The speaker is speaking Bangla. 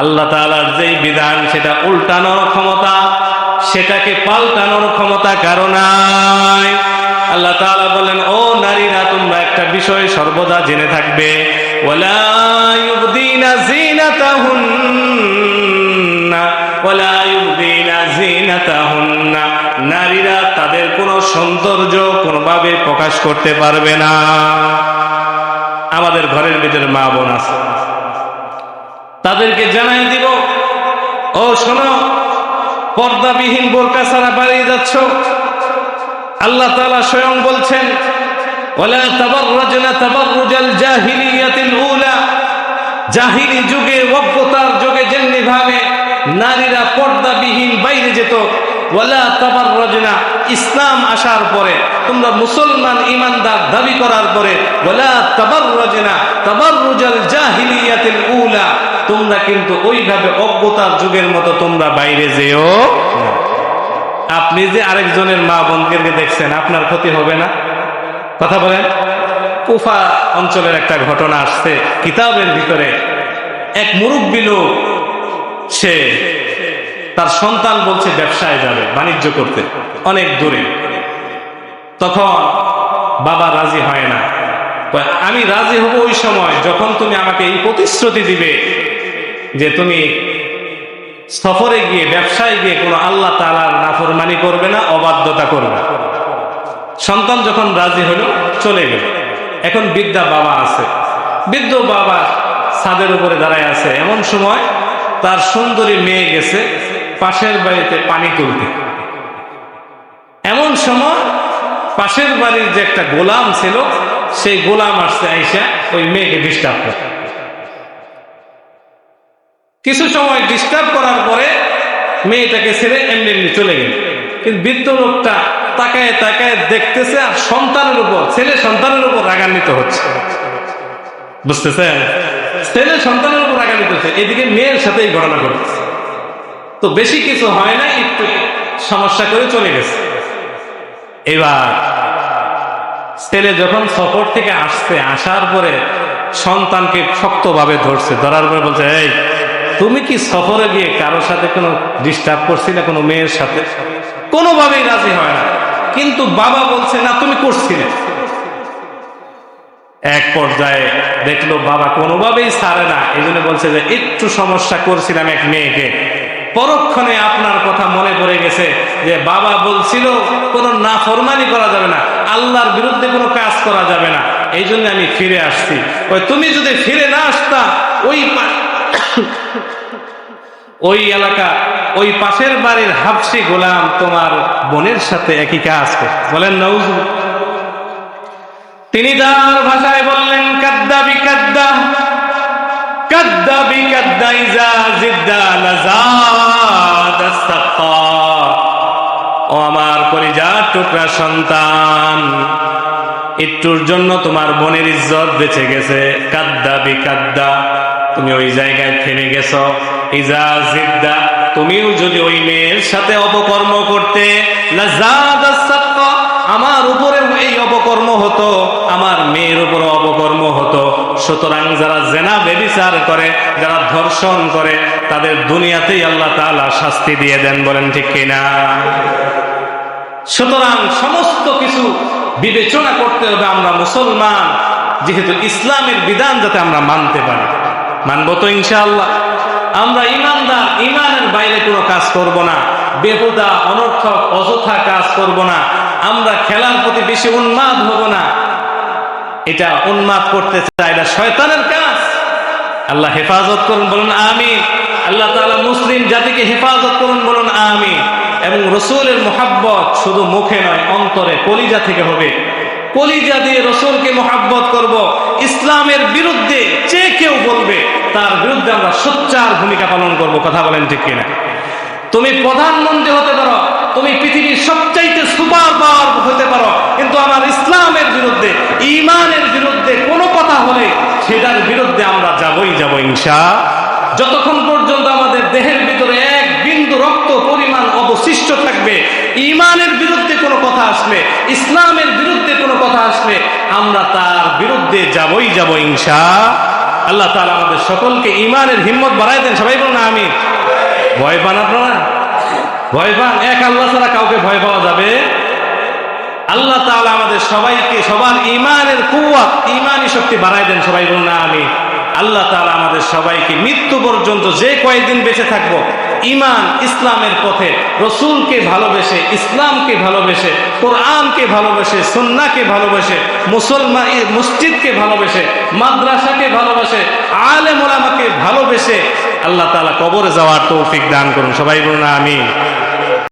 আল্লাহ তাআলার যেই বিধান সেটা উল্টানোর ক্ষমতা, সেটাকে পাল্টানোর ক্ষমতা কারো নাই। আল্লাহ তাআলা বলেন, ও নারীরা, তোমরা একটা বিষয় সর্বদা জেনে থাকবে, ওয়ালা ইউবদিনা যিনাতাহুন্না ওয়ালা ইউবদিনা যিনাতাহুন্না, নারীরা তাদের কোনো সৌন্দর্য কোনোভাবে প্রকাশ করতে পারবে না। আমাদের ঘরের ভিতরে মা বোন আছে, তাদেরকে জানাই দিব, ও শোনো, পর্দাবিহীন বোরকা ছাড়া বাড়ি যাচ্ছ, আল্লাহ তাআলা স্বয়ং বলছেন, ওয়ালা তাবাররাজনা তাবাররুজাল জাহিলিয়াতিল উলা, জাহিলি যুগে, অজ্ঞতার যুগে যেমনি ভাবে নারীরা পর্দাবিহীন বাইরে যেত, ওয়ালা তাবাররাজনা, ইসলাম আসার পরে, তোমরা মুসলমান ইমানদার দাবি করার পরে, ওয়ালা তাবাররাজনা তাবাররুজাল জাহিলিয়াতিল উলা, তোমরা কিন্তু ওইভাবে অজ্ঞতার যুগের মতো তোমরা বাইরে যেও। আপনি যে আরেকজনের মা বোনকে দেখছেন, আপনার ক্ষতি হবে না? কথা বলেন। কুফা অঞ্চলের একটা ঘটনা আসছে কিতাবের ভিতরে। এক মুরব্বী লোক, সে তার সন্তান বলছে ব্যবসায় যাবে, বাণিজ্য করতে অনেক দূরে। তখন বাবা রাজি হয় না। আমি রাজি হব ওই সময় যখন তুমি আমাকে এই প্রতিশ্রুতি দিবে যে তুমি সফরে গিয়ে, ব্যবসায় গিয়ে কোনো আল্লাহ তাআলার নাফরমানি করবে না, অবাধ্যতা করবে। সন্তান যখন রাজি হলো, চলে গেল। এখন বৃদ্ধা বাবা আছে, বৃদ্ধ বাবা ছাদের উপরে দাঁড়ায় আছে। এমন সময় তার সুন্দরী মেয়ে গেছে পাশের বাড়িতে পানি তুলতে। এমন সময় পাশের বাড়ির যে একটা গোলাম ছিল, সেই গোলাম আসছে, আইসা ওই মেয়েকে ডিস্টার্ব করে। কিছু সময় ডিস্টার্ব করার পরে মেয়েটাকে ছেড়ে এমনি এমনি চলে গেল। কিন্তু বৃদ্ধ লোকটা তাকায় তাকায় দেখতেছে, আর সন্তানের উপর, ছেলে সন্তানের উপর রাগান্বিত হচ্ছে। বুঝতেছেন? ছেলে সন্তানের উপর রাগান্বিত হচ্ছে, এদিকে মেয়ের সাথে এই ঘটনা ঘটছে। তো বেশি কিছু হয় না, একটু সমস্যা করে চলে গেছে। এবার ছেলে যখন সফর থেকে আসছে, আসার পরে সন্তানকে শক্তভাবে ধরছে, ধরার পরে বলছে, এই তুমি কি সফরে গিয়ে কারোর সাথে কোনো ডিস্টার্ব করছিলে, কোনো মেয়ের সাথে? কোনোভাবেই রাজি হয় না, কিন্তু বাবা বলছে না, তুমি করছিলে। এক পর্যায়ে দেখলো বাবা কোনোভাবেই ছাড়ে না, এই জন্য বলছে যে একটু সমস্যা করছিলাম এক মেয়েকে। পরক্ষণে আপনার কথা মনে পড়ে গেছে যে বাবা বলছিল কোনো নাফরমানি করা যাবে না, আল্লাহর বিরুদ্ধে কোনো কাজ করা যাবে না, এই জন্য আমি ফিরে আসছি। তুমি যদি ফিরে না আসতা, ওই এলাকা, ওই পাশের বাড়ির হাবশি গোলাম তোমার বোনের সাথে একই কাজ করে। বলেন নাউজুবিল্লাহ। তিনি তার ভাষায় বললেন, কাদ্দাবি কাদ্দা, কাদ্দাবি কাদ্দা, ইজা জিদ্দা লাজাদ আস-সাক্কা। ও আমার কলিজার টুকরা সন্তান, একটুর জন্য তোমার বোনের ইজ্জত বেঁচে গেছে। কাদ্দাবি কাদ্দা, তুমি ওই জায়গায় থেমে গেছো। ইজা জিদ্দা, তুমিও যদি ওই মেয়ের সাথে অপকর্ম করতে, লাজাদ আস-সাক্কা, আমার উপরে এই অপকর্ম হতো, আমার মেয়ের উপর অপকর্ম হতো। সুতরাং যারা জেনা ব্যভিচার করে, যারা ধর্ষণ করে, তাদের দুনিয়াতেই আল্লাহ তাআলা শাস্তি দিয়ে দেন। বলেন ঠিক কিনা? সুতরাং সমস্ত কিছু বিবেচনা করতে হবে। আমরা মুসলমান, যেহেতু ইসলামের বিধান যাতে আমরা মানতে পারি, মানবো তো ইনশাআল্লাহ। আমরা ইমানদার, ইমানের বাইরে কোনো কাজ করব না, বেহুদা অনর্থক অযথা কাজ করব না, আমরা খেলার প্রতি বেশি উন্মাদ হব না। এটা উন্মাদ করতে চাই, এটা শয়তানের কাজ। আল্লাহ হেফাজত করুন, বলুন আমিন। আল্লাহ তাআলা মুসলিম জাতিকে হেফাজত করুন, বলুন আমিন। এবং রাসূলের মুহাব্বত শুধু মুখে নয়, অন্তরে, কলিজা থেকে হবে। কলিজা দিয়ে রাসূলকে মুহাব্বত করব। ইসলামের বিরুদ্ধে যে কেউ বলবে, তার বিরুদ্ধে আমরা সোচ্চার ভূমিকা পালন করব। কথা বলেন ঠিক কিনা? তুমি প্রধানমন্ত্রী হতে পারো, তুমি পৃথিবীর সবচাইতে সুপার পাওয়ার হতে পারো, কিন্তু আমার ইসলামের বিরুদ্ধে, ঈমানের বিরুদ্ধে কোনো কথা হলে সেটার বিরুদ্ধে আমরা যাবই যাব ইনশাআল্লাহ। যতক্ষণ পর্যন্ত আমাদের দেহের ভিতরে এক বিন্দু রক্ত পরিমাণ অবশিষ্ট থাকবে, ঈমানের বিরুদ্ধে কোনো কথা আসলে, ইসলামের বিরুদ্ধে কোনো কথা আসলে, আমরা তার বিরুদ্ধে যাবই যাব ইনশাআল্লাহ। আল্লাহ তাআলা আমাদের সকলকে ঈমানের হিম্মত বাড়ায় দেন। সবাই বলুন আমি? ভয় পান আপনারা? ভয় পান? এক আল্লাহ ছাড়া কাউকে ভয় পাওয়া যাবে? আল্লাহ তাআলা আমাদের সবাইকে সবার ঈমানের কুওয়াত, ঈমানি শক্তি বাড়ায় দেন। সবাই বলুন না আমি। আল্লাহ তাআলা আমাদের সবাইকে মৃত্যু পর্যন্ত যে কয়েকদিন বেঁচে থাকবো ঈমান ইসলামের পথে, রসূলকে ভালোবেসে, ইসলামকে ভালোবেসে, কোরআনকে ভালোবেসে, সুন্নাহকে ভালোবেসে, মুসলমান মসজিদকে ভালোবেসে, মাদ্রাসাকে ভালোবেসে, আলেম ওলামাকে ভালোবেসে আল্লাহ তাআলা কবরে যাওয়ার তৌফিক দান করুন। সবাই বলুন না আমি।